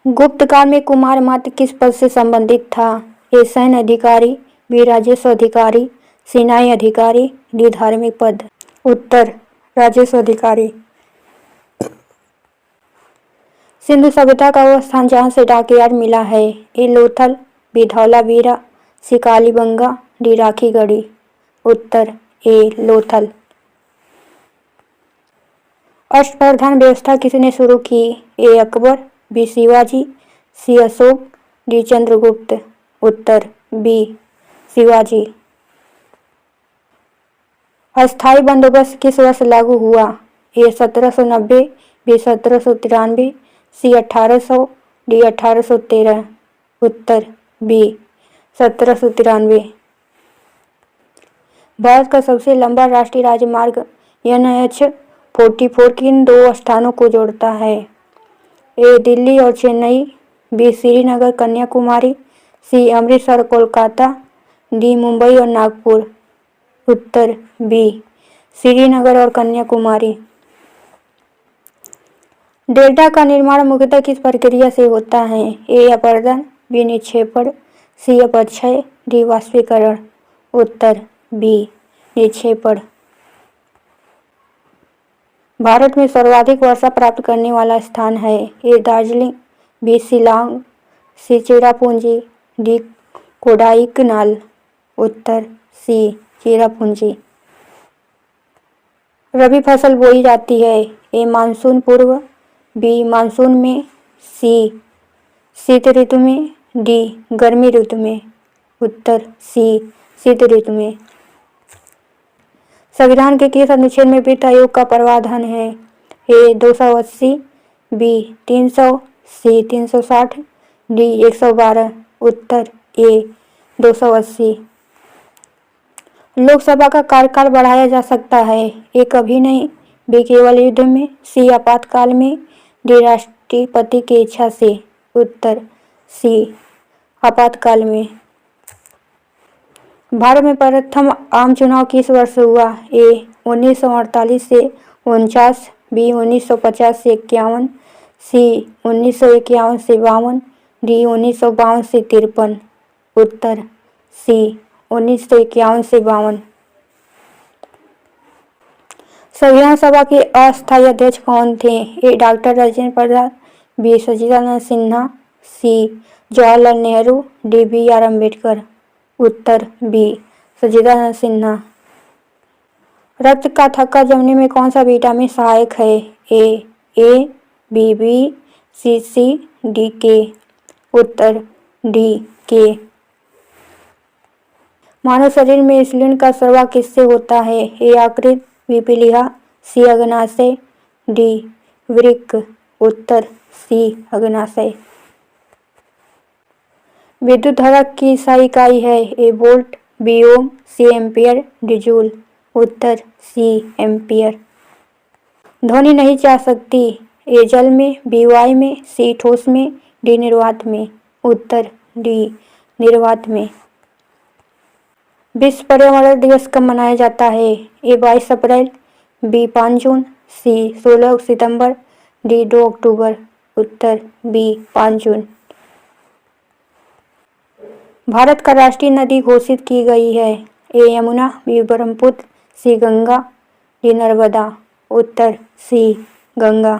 गुप्त काल में कुमार मात्र किस पद से संबंधित था? ए सैन्य अधिकारी, बी राजस्व अधिकारी, सी न्याय अधिकारी, डी धार्मिक पद। उत्तर राजस्व अधिकारी। सिंधु सभ्यता का वह स्थान जहाँ से डाकयार्ड मिला है? ए लोथल, बी धौलावीरा, सी कालीबंगा, डी राखी गढ़ी। उत्तर ए लोथल। अष्टप्रधान व्यवस्था किसने शुरू की? ए अकबर, बी शिवाजी, सी अशोक, डी चंद्रगुप्त। उत्तर बी शिवाजी। अस्थायी बंदोबस्त किस वर्ष लागू हुआ? ए 1790, बी 1793, सी 1800, डी 1813। उत्तर बी 1793। भारत का सबसे लंबा राष्ट्रीय राजमार्ग NH-44 किन दो स्थानों को जोड़ता है? ए दिल्ली और चेन्नई, बी श्रीनगर कन्याकुमारी, सी अमृतसर कोलकाता, डी मुंबई और नागपुर। उत्तर बी श्रीनगर और कन्याकुमारी। डेल्टा का निर्माण मुख्यतः किस प्रक्रिया से होता है? ए अपरदन, बी निक्षेपण, सी अपक्षय, डी वाष्पीकरण। उत्तर बी निक्षेपण। भारत में सर्वाधिक वर्षा प्राप्त करने वाला स्थान है? ए दार्जिलिंग, बी शिलांग, सी चेरापूंजी, डी कोडाईकनाल। उत्तर सी चेरापूंजी। रबी फसल बोई जाती है? ए मानसून पूर्व, बी मानसून में, सी शीत ऋतु में, डी गर्मी ऋतु में। उत्तर सी शीत ऋतु में। संविधान के किस अनुच्छेद में वित्त आयोग का प्रावधान है? ए 280, बी 300, सी 360, डी 112। उत्तर ए 280। लोकसभा का कार्यकाल बढ़ाया जा सकता है? ए कभी नहीं, बी केवल युद्ध में, सी आपातकाल में, डी राष्ट्रपति की इच्छा से। उत्तर सी आपातकाल में। भारत में प्रथम आम चुनाव किस वर्ष हुआ? ए 1948 से 49, बी 1950 से 51, सी 1951 से 52, डी 1952 से 53। उत्तर सी 1951 से 52। संविधान सभा के अस्थायी अध्यक्ष कौन थे? A doctor Rajendra Prasad, B Sachchidanand Sinha, C Jawaharlal Nehru, D BR Ambedkar. Uttar B सच्चिदानंद सिन्हा। रक्त का थक्का जमने में कौन सा विटामिन सहायक है? ए, बी, सी, डी, के। उत्तर डी के। मानव शरीर में इंसुलिन का स्राव किससे होता है? ए यकृत, बी पीलिया, सी अग्नाशय, डी वृक्क। उत्तर सी अग्नाशय। विद्युत धारा की SI इकाई है? ए वोल्ट, बी ओम, सी एम्पियर, डी जूल। उत्तर सी एम्पियर। ध्वनि नहीं जा सकती? ए जल में, बी वायु में, सी ठोस में, डी निर्वात में। उत्तर डी निर्वात में। विश्व पर्यावरण दिवस कब मनाया जाता है? ए 22 अप्रैल, बी 5 जून, सी 16 सितंबर, डी 2 अक्टूबर। उत्तर बी 5 जून। भारत का राष्ट्रीय नदी घोषित की गई है? ए यमुना, बी ब्रह्मपुत्र, सी गंगा, डी नर्मदा। उत्तर सी गंगा।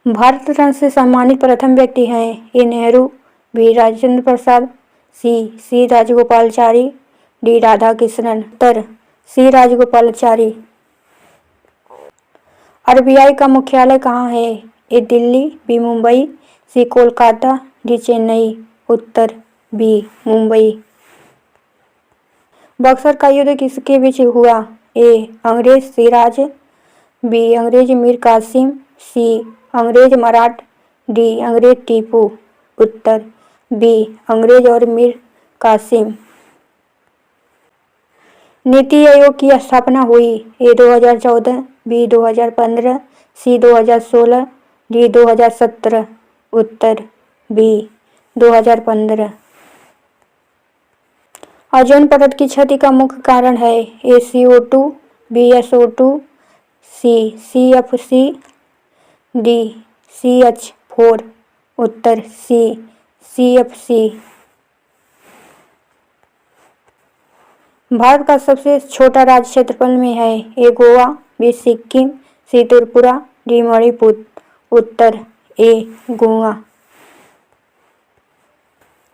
भारत रत्न से सम्मानित प्रथम व्यक्ति हैं? ए नेहरू, बी राजेंद्र प्रसाद, सी राजगोपालाचारी, डी राधाकृष्णन। उत्तर सी राजगोपालाचारी। RBI का मुख्यालय कहाँ है? ए दिल्ली, बी मुंबई, सी कोलकाता, डी चेन्नई। उत्तर बी मुंबई। बक्सर का युद्ध किसके बीच हुआ? ए अंग्रेज सिराज, बी अंग्रेज मीर कासिम, सी अंग्रेज मराठ, डी अंग्रेज टीपू। उत्तर बी अंग्रेज और मीर कासिम। नीति आयोग की स्थापना हुई? ए 2014, बी 2015, सी 2016, डी 2017। उत्तर बी 2015। ओजोन परत की क्षति का मुख्य कारण है? ए CO2, बी SO2, सी CFC, डी CH 4 उत्तर सी CFC। भारत का सबसे छोटा राज्य क्षेत्रफल में है? ए गोवा, बी सिक्किम, सी त्रिपुरा, डी मणिपुर। उत्तर ए गोवा।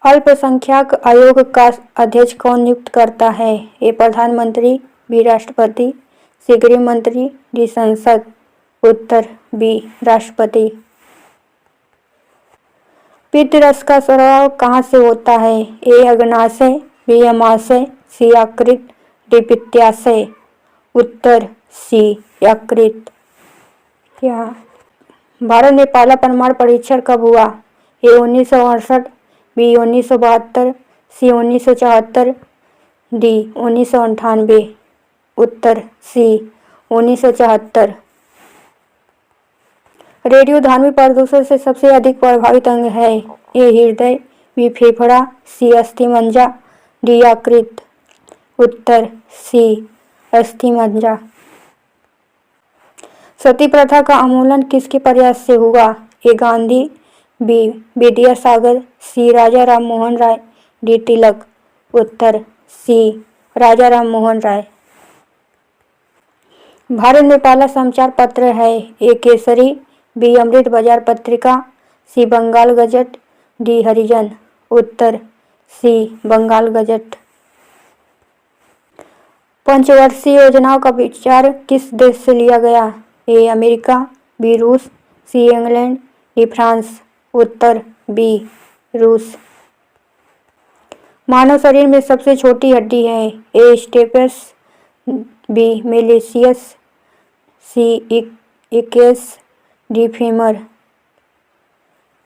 अल्पसंख्यक आयोग का अध्यक्ष कौन नियुक्त करता है? ए प्रधानमंत्री, बी राष्ट्रपति, सी गृह मंत्री, डी संसद। उत्तर बी राष्ट्रपति। पित्तरस का स्राव कहाँ से होता है? ए अग्नाशय, बी अमाशय, सी यकृत, डी पित्ताशय। उत्तर सी यकृत। क्या भारत में पहला परमाणु परीक्षण कब हुआ? ए 1968, बी 1972, सी 1974, डी 1998। उत्तर सी 1974। रेडियोधर्मी प्रदूषण से सबसे अधिक प्रभावित अंग है? ए हृदय, बी फेफड़ा, सी अस्थिमज्जा, डी यकृत। उत्तर सी अस्थिमज्जा। सती प्रथा का उन्मूलन किसके प्रयास से हुआ? ए गांधी, बी विद्यासागर, सी राजा राम मोहन राय, डी तिलक। उत्तर सी राजा राम मोहन राय। भारत में पहला समाचार पत्र है? ए केसरी, बी अमृत बाजार पत्रिका, सी बंगाल गजट, डी हरिजन। उत्तर सी बंगाल गजट। पंचवर्षीय योजनाओं का विचार किस देश से लिया गया? ए अमेरिका, बी रूस, सी इंग्लैंड, डी फ्रांस। उत्तर बी रूस। मानव शरीर में सबसे छोटी हड्डी है? ए स्टेपस, बी मेलिशियस, सी इकेस, डी फीमर।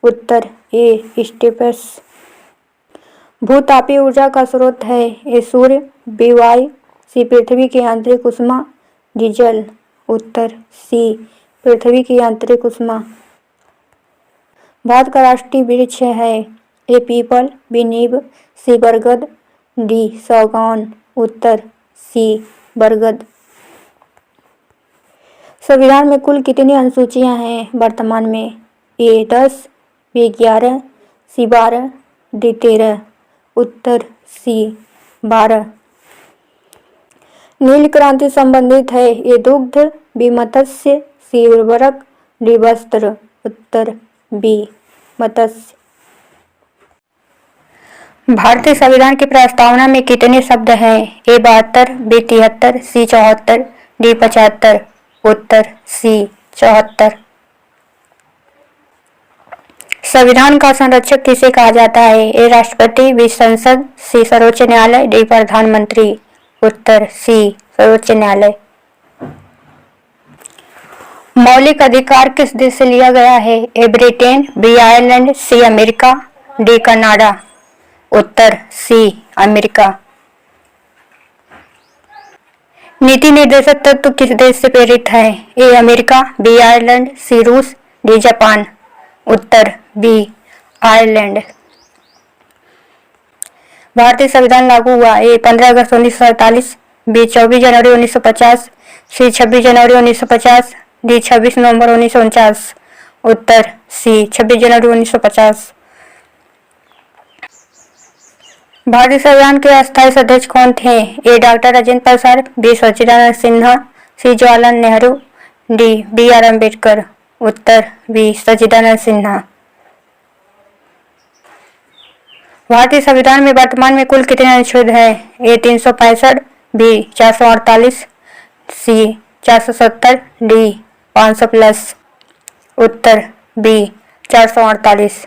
उत्तर ए स्टेपस। भूतापीय ऊर्जा का स्रोत है? ए सूर्य, बी वायु, सी पृथ्वी की आंतरिक ऊष्मा, डी जल। उत्तर सी पृथ्वी की आंतरिक ऊष्मा। भारत का राष्ट्रीय वृक्ष है? ए पीपल, बी नीम, सी बरगद, डी सागौन। उत्तर सी बरगद। संविधान में कुल कितनी अनुसूचियां हैं वर्तमान में? ए 10, बी 11, सी 12, डी 13। उत्तर सी 12। नील क्रांति संबंधित है? ए दुग्ध, बी मत्स्य, सी उर्वरक, डी वस्त्र। उत्तर बी मत्स्य। भारतीय संविधान की प्रस्तावना में कितने शब्द हैं? ए 72, बी 73, सी 74, डी 75। उत्तर सी 74। संविधान का संरक्षक किसे कहा जाता है? ए राष्ट्रपति, बी संसद, सी सर्वोच्च न्यायालय, डी प्रधानमंत्री। उत्तर सी सर्वोच्च न्यायालय। मौलिक अधिकार किस देश से लिया गया है? A Britain, B Ireland, C America, D Canada. उत्तर सी अमेरिका। नीति निर्देशक तत्व किस देश से प्रेरित है? A America, B Ireland, C रूस, डी जापान। उत्तर बी आयरलैंड। भारतीय संविधान लागू हुआ? ए 15 अगस्त 1947, बी 24 जनवरी 1950, सी 26 जनवरी 1950, डी 26 नवंबर 1949। उत्तर सी 26 जनवरी 1950। भारतीय संविधान के अस्थायी अध्यक्ष कौन थे? A doctor Rajendra Prasad, B Sachchidanand Sinha, C Jawaharlal Nehru, D BR Ambedkar. Uttar B सच्चिदानंद सिन्हा। भारतीय संविधान में वर्तमान में कुल कितने अनुच्छेद हैं? ए 365, बी 448, सी 470, डी 500+। उत्तर बी 448।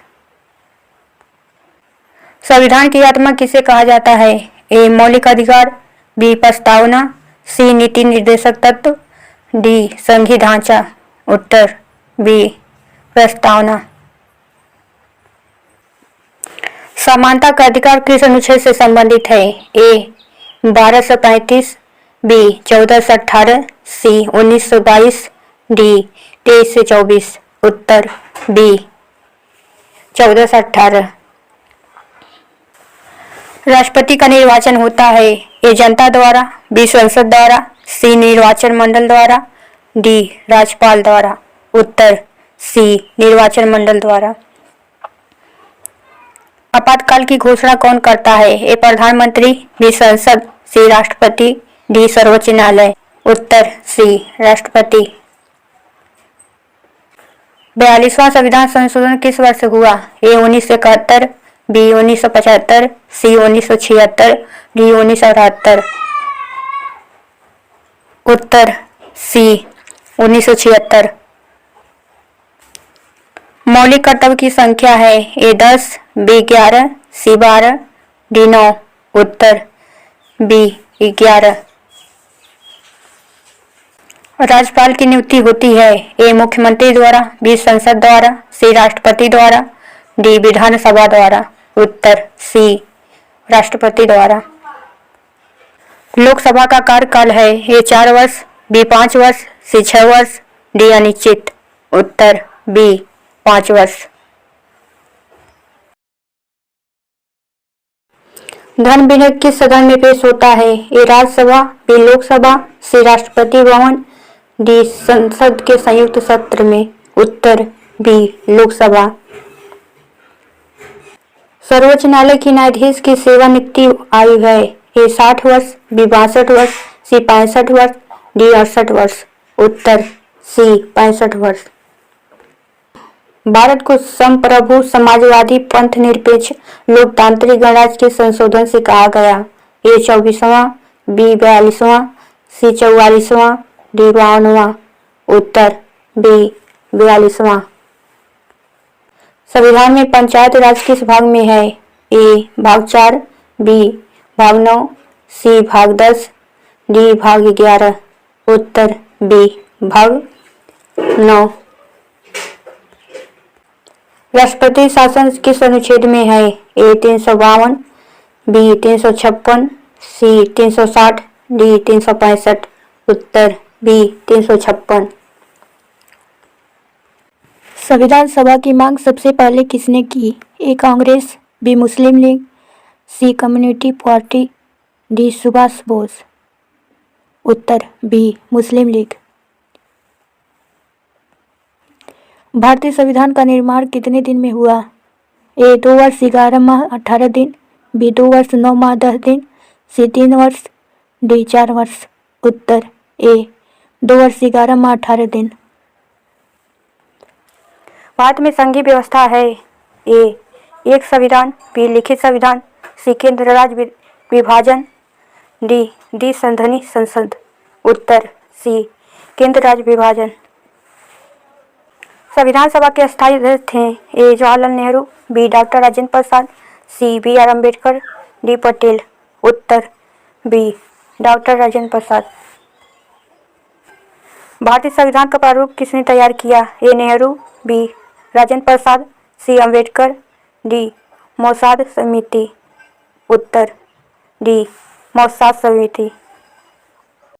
संविधान की आत्मा किसे कहा जाता है? ए मौलिक अधिकार, बी प्रस्तावना, सी नीति निर्देशक तत्व, डी संघीय ढांचा। उत्तर बी प्रस्तावना। समानता का अधिकार किस अनुच्छेद से संबंधित है? ए 1235, बी 1418, सी 1922, डी 23 से 24। उत्तर बी 1418। राष्ट्रपति का निर्वाचन होता है? ए जनता द्वारा, बी संसद द्वारा, सी निर्वाचन मंडल द्वारा, डी राज्यपाल द्वारा। उत्तर सी निर्वाचन मंडल द्वारा। आपातकाल की घोषणा कौन करता है? ए प्रधानमंत्री, बी संसद, सी राष्ट्रपति, डी सर्वोच्च न्यायालय। उत्तर सी राष्ट्रपति। 42वां संविधान संशोधन किस वर्ष हुआ? ए 1971, बी 1975, सी 1976, डी 1978। उत्तर सी 1976। मौलिक कर्तव्य की संख्या है? ए 10, बी 11, सी 12, डी 9। उत्तर बी 11। राज्यपाल की नियुक्ति होती है? ए मुख्यमंत्री द्वारा, बी संसद द्वारा, सी राष्ट्रपति द्वारा, डी विधानसभा द्वारा। उत्तर सी राष्ट्रपति द्वारा। लोकसभा का कार्यकाल है? ए 4 वर्ष, बी 5 वर्ष, सी 6 वर्ष, डी अनिश्चित। उत्तर बी 5 वर्ष। धन विधेयक किस सदन में पेश होता है? ए राज्यसभा, बी लोकसभा, सी राष्ट्रपति भवन, डी संसद के संयुक्त सत्र में। उत्तर बी लोकसभा। सर्वोच्च न्यायालय की न्यायाधीश की सेवानिवृत्ति आयु है? ए 60 वर्ष, बी 62 वर्ष, सी 65 वर्ष, डी 68 वर्ष। उत्तर सी 65 वर्ष। भारत को संप्रभु समाजवादी पंथ निरपेक्ष लोकतांत्रिक गणराज्य के संशोधन से कहा गया? ए 24वां, बी 42वां, सी 44वां, डी 52वां। उत्तर बी 42वां। संविधान में पंचायत राज किस भाग में है? ए भाग 4, बी भाग 9, सी भाग 10, डी भाग 11। उत्तर बी भाग 9। राष्ट्रपति शासन किस अनुच्छेद में है? A 352, B 356, C 360, D 365। उत्तर बी 356। संविधान सभा की मांग सबसे पहले किसने की? A Congress, B Muslim League, C Communist Party, D Subhash Bose. उत्तर बी मुस्लिम लीग। भारतीय संविधान का निर्माण कितने दिन में हुआ? ए 2 वर्ष 11 माह 18 दिन, बी 2 वर्ष 9 माह 10 दिन, सी 3 वर्ष, डी 4 वर्ष। उत्तर ए 2 वर्ष 11 माह 18 दिन। भारत में संघीय व्यवस्था है? ए एक संविधान, बी लिखित संविधान, सी केंद्र राज्य विभाजन, डी संघीय संसद। उत्तर सी केंद्र राज्य विभाजन। संविधान सभा के स्थायी अध्यक्ष थे? A Jawaharlal Nehru, B doctor Rajendra Prasad, C B R Ambedkar, D Patel. उत्तर बी डॉक्टर राजेंद्र प्रसाद। भारतीय संविधान का प्रारूप किसने तैयार किया? A Nehru, B Rajendra Prasad, C Ambedkar, D मौसाद समिति। उत्तर डी मौसाद समिति।